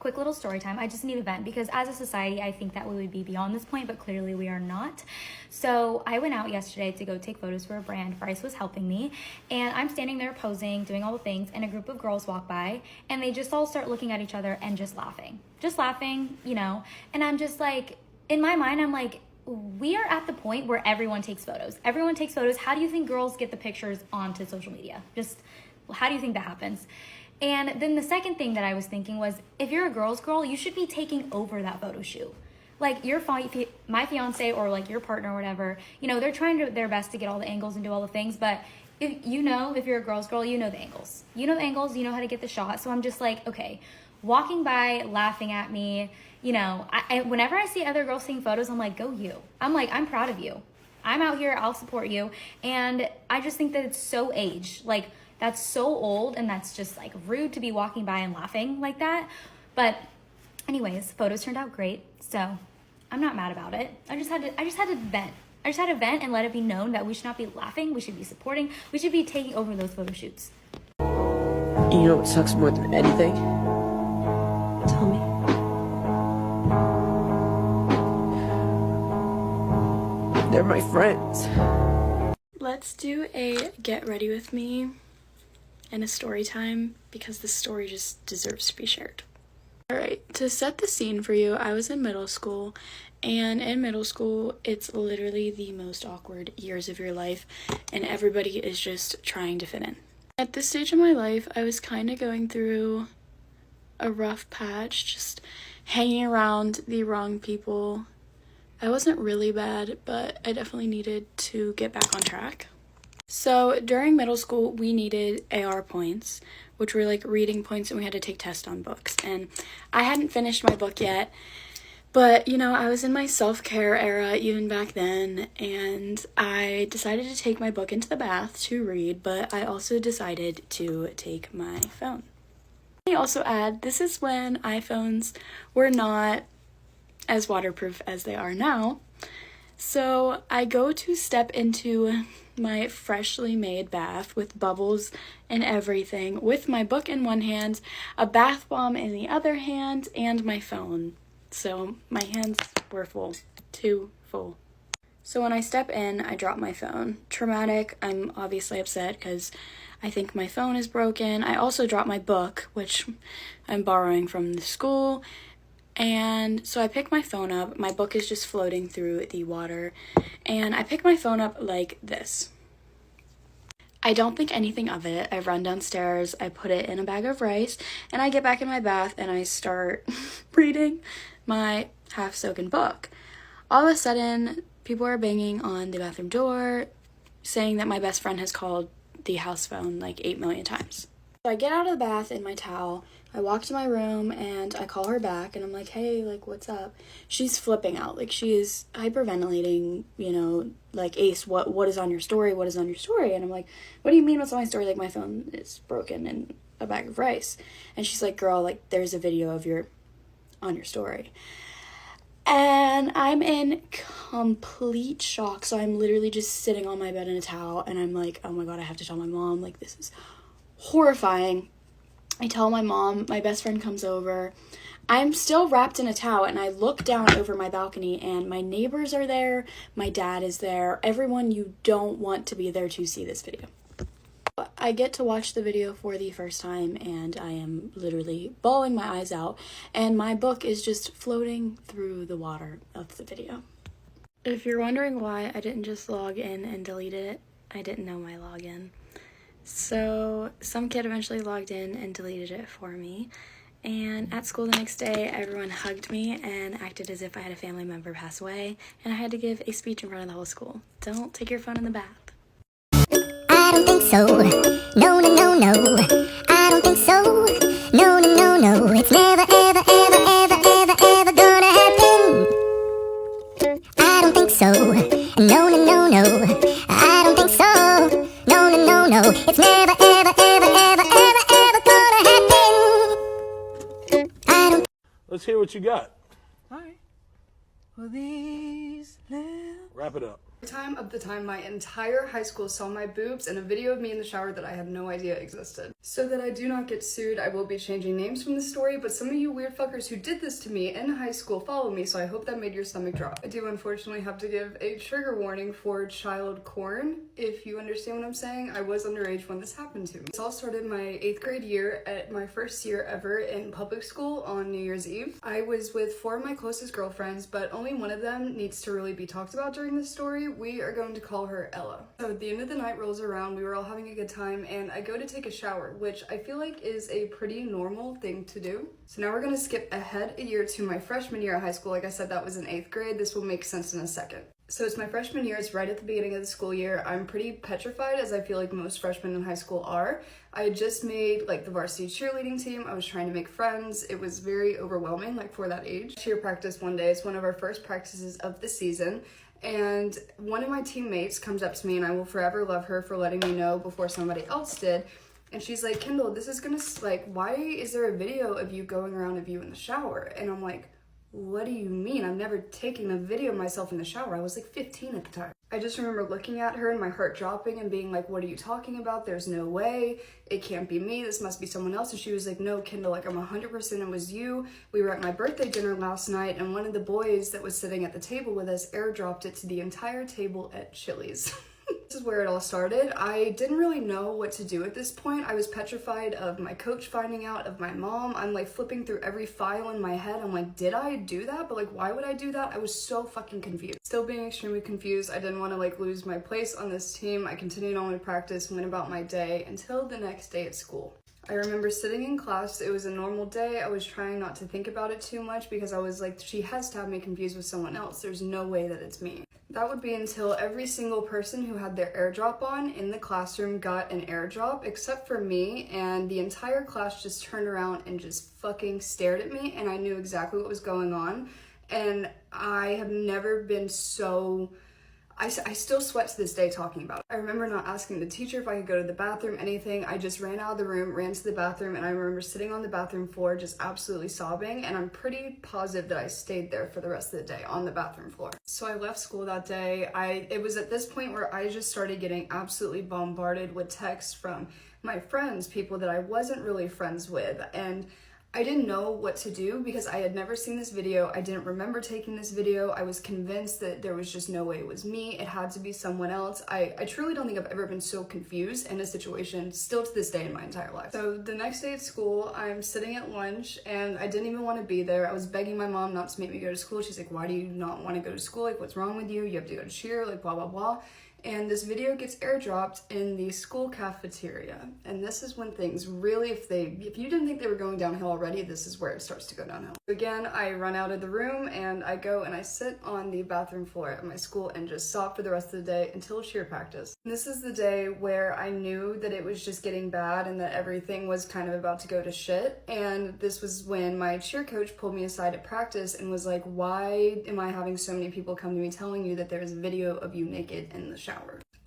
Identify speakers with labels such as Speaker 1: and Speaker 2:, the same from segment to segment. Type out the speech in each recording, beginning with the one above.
Speaker 1: quick little story time. I just need a vent because as a society, I think that we would be beyond this point, but clearly we are not. So I went out yesterday to go take photos for a brand. Bryce was helping me, and I'm standing there posing, doing all the things, and a group of girls walk by, and they just all start looking at each other and just laughing, you know, and I'm just like, in my mind, I'm like, we are at the point where everyone takes photos. Everyone takes photos. How do you think girls get the pictures onto social media? Just, how do you think that happens? And then the second thing that I was thinking was, if you're a girl's girl, you should be taking over that photo shoot. Like my fiance or like your partner or whatever, you know, they're trying their best to get all the angles and do all the things, but if you're a girl's girl, you know the angles. You know the angles, you know how to get the shot. So I'm just like, okay, walking by, laughing at me, you know, whenever I see other girls taking photos, I'm like, go you. I'm like, I'm proud of you. I'm out here, I'll support you. And I just think that it's so aged. Like, that's so old, and that's just like rude to be walking by and laughing like that. But anyways, photos turned out great, so I'm not mad about it. I just had to vent. I just had to vent and let it be known that we should not be laughing, we should be supporting, we should be taking over those photo shoots.
Speaker 2: You know what sucks more than anything?
Speaker 3: Tell me.
Speaker 2: They're my friends.
Speaker 3: Let's do a get ready with me and a story time because this story just deserves to be shared. Alright, to set the scene for you, I was in middle school, and in middle school, it's literally the most awkward years of your life, and everybody is just trying to fit in. At this stage of my life, I was kind of going through a rough patch, just hanging around the wrong people. I wasn't really bad, but I definitely needed to get back on track. So during middle school, we needed AR points, which were like reading points, and we had to take tests on books. And I hadn't finished my book yet, but you know, I was in my self-care era even back then, and I decided to take my book into the bath to read, but I also decided to take my phone. Let me also add, this is when iPhones were not as waterproof as they are now. So I go to step into my freshly made bath with bubbles and everything, with my book in one hand, a bath bomb in the other hand, and my phone. So my hands were full, too full. So when I step in, I drop my phone. Traumatic. I'm obviously upset because I think my phone is broken. I also dropped my book, which I'm borrowing from the school. And so I pick my phone up, my book is just floating through the water, and I pick my phone up like this. I don't think anything of it. I run downstairs, I put it in a bag of rice, and I get back in my bath and I start reading my half-soaken book. All of a sudden, people are banging on the bathroom door, saying that my best friend has called the house phone like 8 million times. So I get out of the bath in my towel, I walk to my room, and I call her back, and I'm like, hey, like, what's up? She's flipping out, like, she is hyperventilating, you know, like, Ace, what is on your story, what is on your story? And I'm like, what do you mean what's on my story? Like, my phone is broken in a bag of rice. And she's like, girl, like, there's a video of on your story. And I'm in complete shock, so I'm literally just sitting on my bed in a towel, and I'm like, oh my god, I have to tell my mom, like, this is horrifying. I tell my mom, my best friend comes over. I'm still wrapped in a towel, and I look down over my balcony, and my neighbors are there, my dad is there, everyone you don't want to be there to see this video. I get to watch the video for the first time, and I am literally bawling my eyes out, and my book is just floating through the water of the video. If you're wondering why I didn't just log in and delete it, I didn't know my login. So some kid eventually logged in and deleted it for me, and at school the next day everyone hugged me and acted as if I had a family member pass away, and I had to give a speech in front of the whole school. Don't take your phone in the bath.
Speaker 4: I don't think so. No, no, no, no. I don't think so. No, no, no, no. It's never, ever, ever, ever, ever, ever gonna happen. I don't think so. No, no, no, no. I don't think so. No, no, no, no. It's never, ever, ever, ever, ever, ever gonna happen. I don't.
Speaker 5: Let's hear what you got.
Speaker 2: Alright. Well, these little
Speaker 5: Wrap it up. Time of the time my entire high school saw my boobs and a video of me in the shower that I had no idea existed. So that I do not get sued, I will be changing names from the story, but some of you weird fuckers who did this to me in high school follow me, so I hope that made your stomach drop. I do unfortunately have to give a trigger warning for child porn. If you understand what I'm saying, I was underage when this happened to me. This all started my 8th grade year at my first year ever in public school on New Year's Eve. I was with 4 of my closest girlfriends, but only one of them needs to really be talked about during this story. We are going to call her Ella. So the end of the night rolls around, we were all having a good time, and I go to take a shower, which I feel like is a pretty normal thing to do. So now we're gonna skip ahead a year to my freshman year of high school. Like I said, that was in 8th grade. This will make sense in a second. So it's my freshman year, it's right at the beginning of the school year. I'm pretty petrified, as I feel like most freshmen in high school are. I had just made like the varsity cheerleading team. I was trying to make friends. It was very overwhelming, like for that age. Cheer practice one day, it's one of our first practices of the season. And one of my teammates comes up to me, and I will forever love her for letting me know before somebody else did. And she's like, Kendall, this is gonna, like, why is there a video of you going around of you in the shower? And I'm like, what do you mean? I've never taken a video of myself in the shower. I was like 15 at the time. I just remember looking at her and my heart dropping and being like, what are you talking about? There's no way. It can't be me. This must be someone else. And she was like, no, Kendall, like I'm 100% it was you. We were at my birthday dinner last night, and one of the boys that was sitting at the table with us airdropped it to the entire table at Chili's. This is where it all started. I didn't really know what to do at this point. I was petrified of my coach finding out, of my mom. I'm like flipping through every file in my head. I'm like, did I do that? But like, why would I do that? I was so fucking confused. Still being extremely confused. I didn't want to like lose my place on this team. I continued on with practice, went about my day until the next day at school. I remember sitting in class, it was a normal day. I was trying not to think about it too much because I was like, she has to have me confused with someone else. There's no way that it's me. That would be until every single person who had their airdrop on in the classroom got an airdrop except for me, and the entire class just turned around and just fucking stared at me, and I knew exactly what was going on. And I have never been so... I still sweat to this day talking about it. I remember not asking the teacher if I could go to the bathroom, anything. I just ran out of the room, ran to the bathroom, and I remember sitting on the bathroom floor just absolutely sobbing, and I'm pretty positive that I stayed there for the rest of the day on the bathroom floor. So I left school that day. It was at this point where I just started getting absolutely bombarded with texts from my friends, people that I wasn't really friends with, and I didn't know what to do because I had never seen this video. I didn't remember taking this video. I was convinced that there was just no way it was me. It had to be someone else. I truly don't think I've ever been so confused in a situation, still to this day in my entire life. So the next day at school, I'm sitting at lunch and I didn't even want to be there. I was begging my mom not to make me go to school. She's like, why do you not want to go to school? Like, what's wrong with you? You have to go to cheer, like blah, blah, blah. And this video gets airdropped in the school cafeteria. And this is when things really, if you didn't think they were going downhill already, this is where it starts to go downhill. Again, I run out of the room and I go and I sit on the bathroom floor at my school and just sob for the rest of the day until cheer practice. And this is the day where I knew that it was just getting bad and that everything was kind of about to go to shit. And this was when my cheer coach pulled me aside at practice and was like, why am I having so many people come to me telling you that there's a video of you naked in the shower?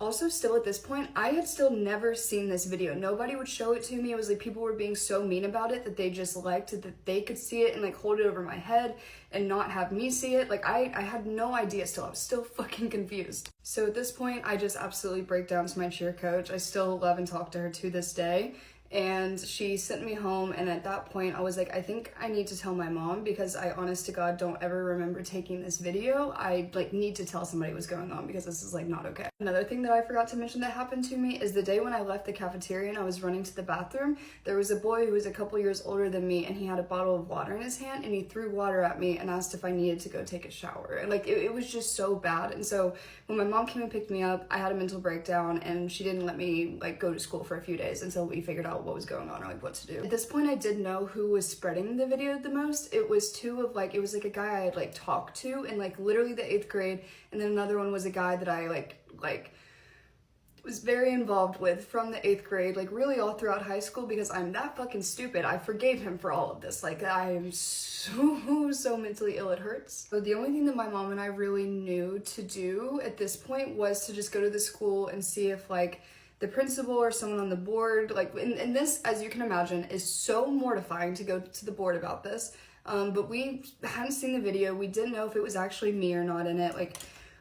Speaker 5: Also, still at this point, I had still never seen this video. Nobody would show it to me. It was like people were being so mean about it that they just liked it, that they could see it and like hold it over my head and not have me see it. Like I had no idea still. I was still fucking confused. So at this point, I just absolutely break down to my cheer coach. I still love and talk to her to this day. And she sent me home, and at that point I was like, I think I need to tell my mom because I honest to God don't ever remember taking this video. I like need to tell somebody what's going on because this is like not okay. Another thing that I forgot to mention that happened to me is the day when I left the cafeteria and I was running to the bathroom, there was a boy who was a couple years older than me and he had a bottle of water in his hand and he threw water at me and asked if I needed to go take a shower. And like it was just so bad. And so when my mom came and picked me up, I had a mental breakdown and she didn't let me like go to school for a few days until we figured out what was going on or like what to do. At this point I did know who was spreading the video the most. It was it was like a guy I had like talked to in like literally the 8th grade, and then another one was a guy that I like was very involved with from the 8th grade, like really all throughout high school because I'm that fucking stupid. I forgave him for all of this. Like I am so mentally ill it hurts. So the only thing that my mom and I really knew to do at this point was to just go to the school and see if like the principal or someone on the board, like, and this, as you can imagine, is so mortifying to go to the board about this. But we hadn't seen the video. We didn't know if it was actually me or not in it. Like,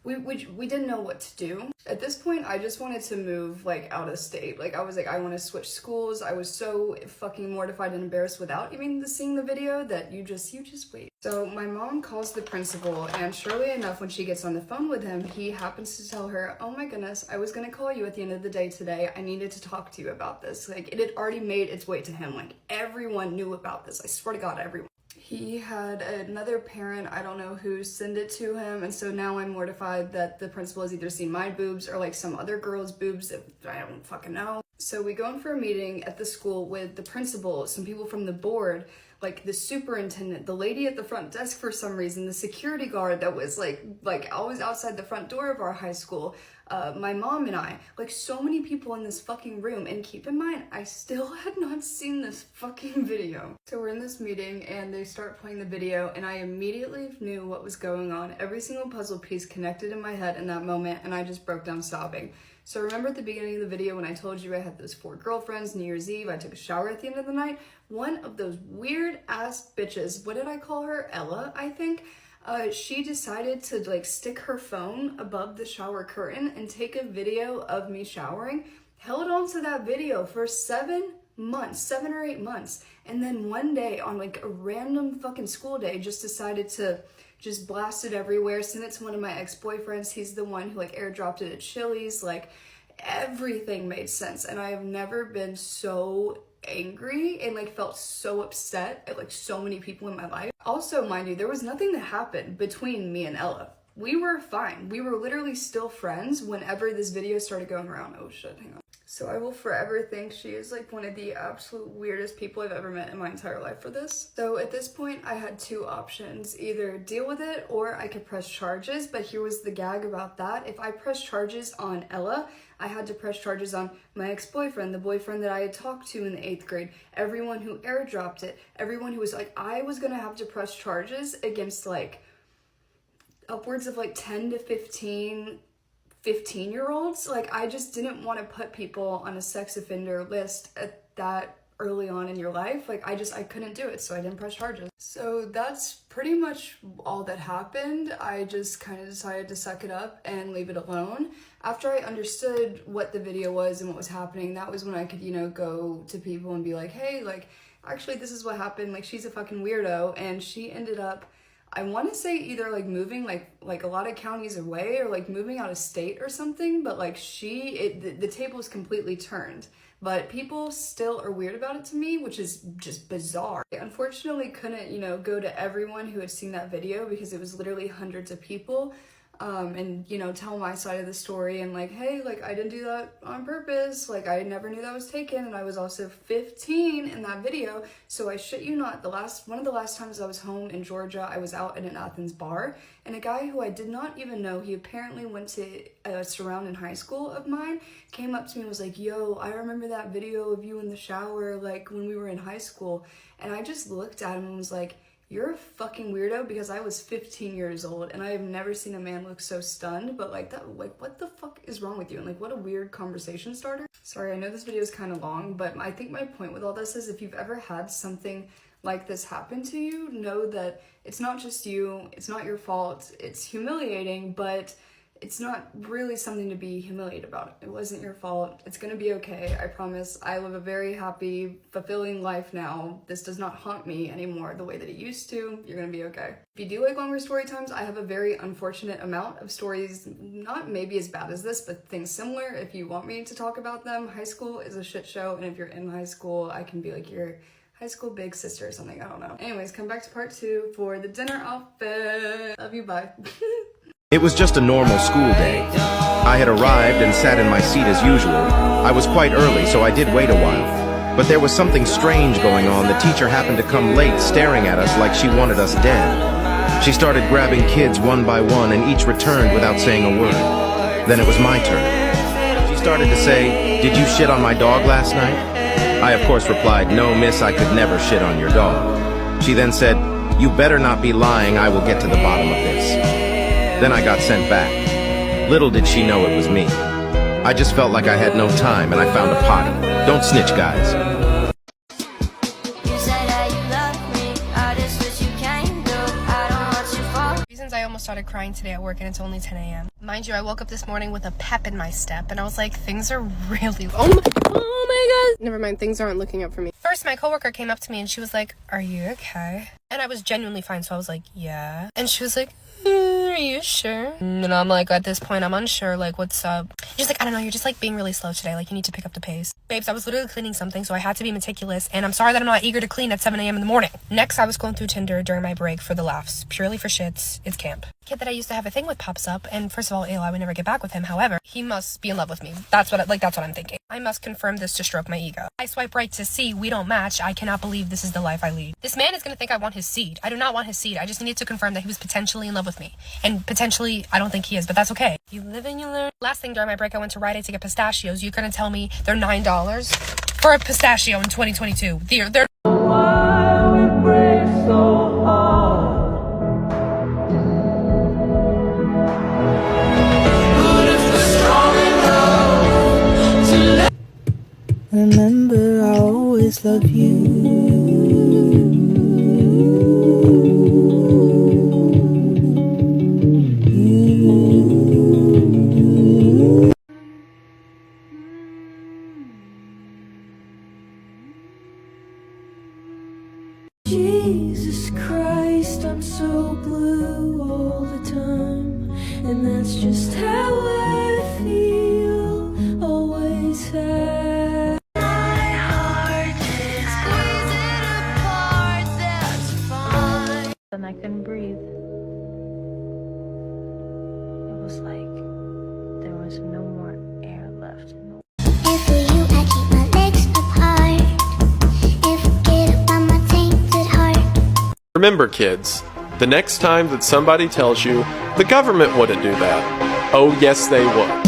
Speaker 5: we didn't know what to do. At this point, I just wanted to move like out of state. Like I was like, I want to switch schools. I was so fucking mortified and embarrassed without even seeing the video that you just wait. So my mom calls the principal, and surely enough, when she gets on the phone with him, he happens to tell her, oh my goodness, I was gonna call you at the end of the day today. I needed to talk to you about this. Like, it had already made its way to him. Like, everyone knew about this. I swear to God, everyone. He had another parent, I don't know who, send it to him, and so now I'm mortified that the principal has either seen my boobs or like some other girl's boobs that I don't fucking know. So we go in for a meeting at the school with the principal, some people from the board, like the superintendent, the lady at the front desk for some reason, the security guard that was like always outside the front door of our high school, my mom and I, like so many people in this fucking room. And keep in mind, I still had not seen this fucking video. So we're in this meeting and they start playing the video, and I immediately knew what was going on. Every single puzzle piece connected in my head in that moment, and I just broke down sobbing. So remember at the beginning of the video when I told you I had those 4 girlfriends, New Year's Eve, I took a shower at the end of the night? One of those weird ass bitches, what did I call her? Ella, I think? She decided to like stick her phone above the shower curtain and take a video of me showering, held on to that video for 7 or 8 months, and then one day on like a random fucking school day just decided to just blast it everywhere, sent it to one of my ex-boyfriends. He's the one who like airdropped it at Chili's. Like, everything made sense, and I have never been so angry and like felt so upset at like so many people in my life. Also, mind you, there was nothing that happened between me and Ella. We were fine. We were literally still friends whenever this video started going around. Oh shit, hang on. So I will forever think she is like one of the absolute weirdest people I've ever met in my entire life for this. So at this point, I had 2 options: either deal with it or I could press charges. But here was the gag about that. If I pressed charges on Ella, I had to press charges on my ex-boyfriend, the boyfriend that I had talked to in the 8th grade, everyone who airdropped it, everyone who was like, I was gonna have to press charges against like upwards of like 10 to 15-year-olds. Like, I just didn't want to put people on a sex offender list at that early on in your life. Like, I couldn't do it, so I didn't press charges. So that's pretty much all that happened. I just kind of decided to suck it up and leave it alone. After I understood what the video was and what was happening, that was when I could, you know, go to people and be like, hey, like, actually this is what happened. Like, she's a fucking weirdo, and she ended up, I want to say either like moving like a lot of counties away or like moving out of state or something, but like the tables completely turned. But people still are weird about it to me, which is just bizarre. I unfortunately couldn't, you know, go to everyone who had seen that video because it was literally hundreds of people. And, you know, tell my side of the story and like, hey, like, I didn't do that on purpose. Like, I never knew that was taken. And I was also 15 in that video. So I shit you not, one of the last times I was home in Georgia, I was out at an Athens bar, and a guy who I did not even know, he apparently went to a surrounding high school of mine, came up to me and was like, yo, I remember that video of you in the shower, like when we were in high school. And I just looked at him and was like, you're a fucking weirdo, because I was 15 years old and I have never seen a man look so stunned, but like that, like what the fuck is wrong with you? And like, what a weird conversation starter. Sorry, I know this video is kind of long, but I think my point with all this is if you've ever had something like this happen to you, know that it's not just you, it's not your fault, it's humiliating, but it's not really something to be humiliated about. It wasn't your fault. It's gonna be okay, I promise. I live a very happy, fulfilling life now. This does not haunt me anymore the way that it used to. You're gonna be okay. If you do like longer story times, I have a very unfortunate amount of stories, not maybe as bad as this, but things similar. If you want me to talk about them, high school is a shit show, and if you're in high school, I can be like your high school big sister or something, I don't know. Anyways, come back to part 2 for the dinner outfit. Love you, bye.
Speaker 6: It was just a normal school day. I had arrived and sat in my seat as usual. I was quite early, so I did wait a while. But there was something strange going on. The teacher happened to come late, staring at us like she wanted us dead. She started grabbing kids one by one, and each returned without saying a word. Then it was my turn. She started to say, "Did you shit on my dog last night?" I of course replied, "No, miss, I could never shit on your dog." She then said, "You better not be lying, I will get to the bottom of this." Then I got sent back. Little did she know it was me. I just felt like I had no time, and I found a potty. Don't snitch, guys.
Speaker 7: Reasons I almost almost started crying today at work and it's only 10 a.m. Mind you, I woke up this morning with a pep in my step and I was like, things are really... Oh my god! Never mind, things aren't looking up for me. First, my coworker came up to me and she was like, are you okay? And I was genuinely fine, so I was like, yeah. And she was like, are you sure? And I'm like, at this point, I'm unsure, like, what's up? She's like, I don't know, you're just, like, being really slow today, like, you need to pick up the pace. Babes, I was literally cleaning something, so I had to be meticulous, and I'm sorry that I'm not eager to clean at 7 a.m. in the morning. Next, I was going through Tinder during my break for the laughs, purely for shits. It's camp. Kid that I used to have a thing with pops up, and first of all, I would never get back with him. However, he must be in love with me. That's what I'm thinking. I must confirm this to stroke my ego. I swipe right to see we don't match. I cannot believe this is the life I lead. This man is gonna think I want his seed. I do not want his seed. I just needed to confirm that he was potentially in love with me. And potentially, I don't think he is, but that's okay. You live and you learn. Last thing during my break, I went to Rite Aid to get pistachios. You're gonna tell me they're $9 for a pistachio in 2022. They're
Speaker 2: Remember, I always love you. Jesus Christ, I'm so blue all the time, and that's just how I feel, always have. My heart is squeezing apart, that's fine.
Speaker 8: And I couldn't breathe. It was like there was no more air left.
Speaker 4: If for you, I keep my legs apart. If I get up on my tainted heart.
Speaker 9: Remember, kids, the next time that somebody tells you the government wouldn't do that, oh yes they would.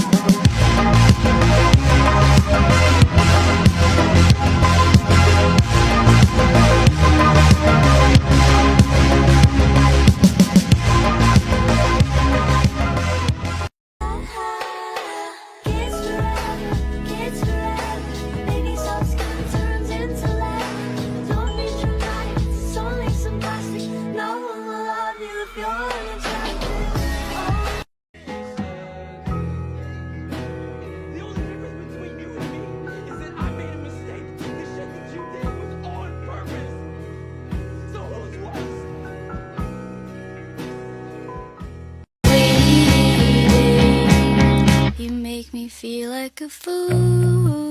Speaker 4: You make me feel like a fool.